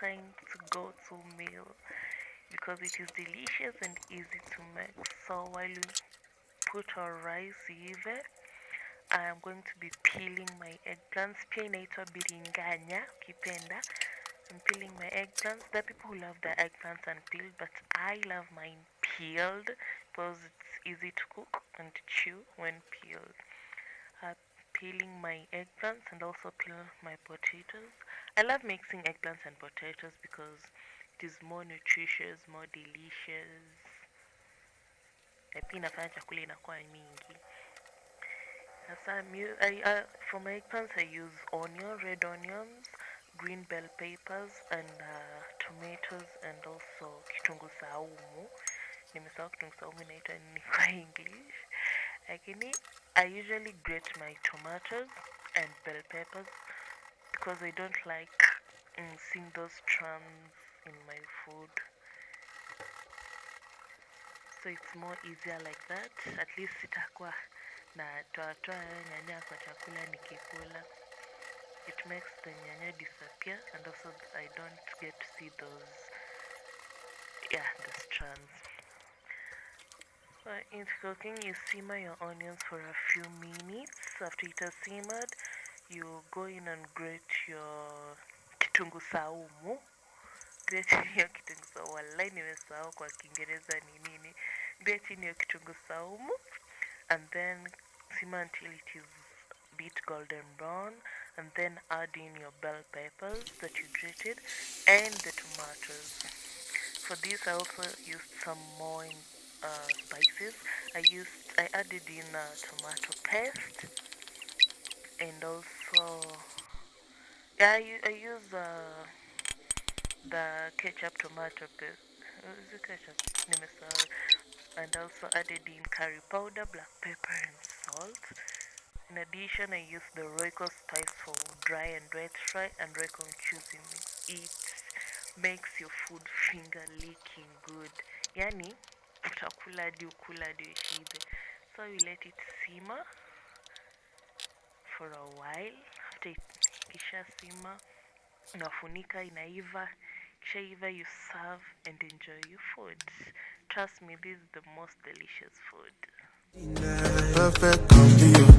all-time go-to meal because it is delicious and easy to make. So while you put our rice hivi, I am going to be peeling my eggplants. Pia inaitwa biringanya, ukipenda. I'm peeling my eggplants. There are people who love their eggplants unpeeled, but I love mine peeled because it's easy to cook and chew when peeled. Peeling my eggplants and also peel my potatoes. I love mixing eggplants and potatoes because it is more nutritious, more delicious. Na pia inafanya chakula inakuwa mingi. For my eggplants I use red onions, green bell peppers, and tomatoes, and also kitunguu saumu. Nimesahau kitunguu saumu inaitwa nini kwa English. Lakini I usually grate my tomatoes and bell peppers because I don't like seeing those strands in my food. So it's more easier like that. At least sitakuwa na toa nyanya kwa chakula nikikula. It makes the nyanya disappear, and also I don't get to see those, the strands. In cooking, you simmer your onions for a few minutes. After it has simmered, you go in and grate your kitunguu saumu. Grate your kitunguu saumu. Wallahi nimesahau kwa Kiingereza ni nini. Grate your kitunguu saumu, and then simmer until it is a bit golden brown, and then add in your bell peppers that you grated and the tomatoes. For this I also used some more spices. I added in tomato paste, and also I use the ketchup tomato paste. Is it ketchup? And also added in curry powder, black pepper, and salt. In addition, I use the Royco spice for dry and wet fry, and Royco cubes in it. It makes your food finger licking good. Yani, utakula hadi ushibe. So we let it simmer for a while. After it kisha simmer, unafunika inaiva. Kisha iva, you serve and enjoy your food. Trust me, this is the most delicious food. Perfect.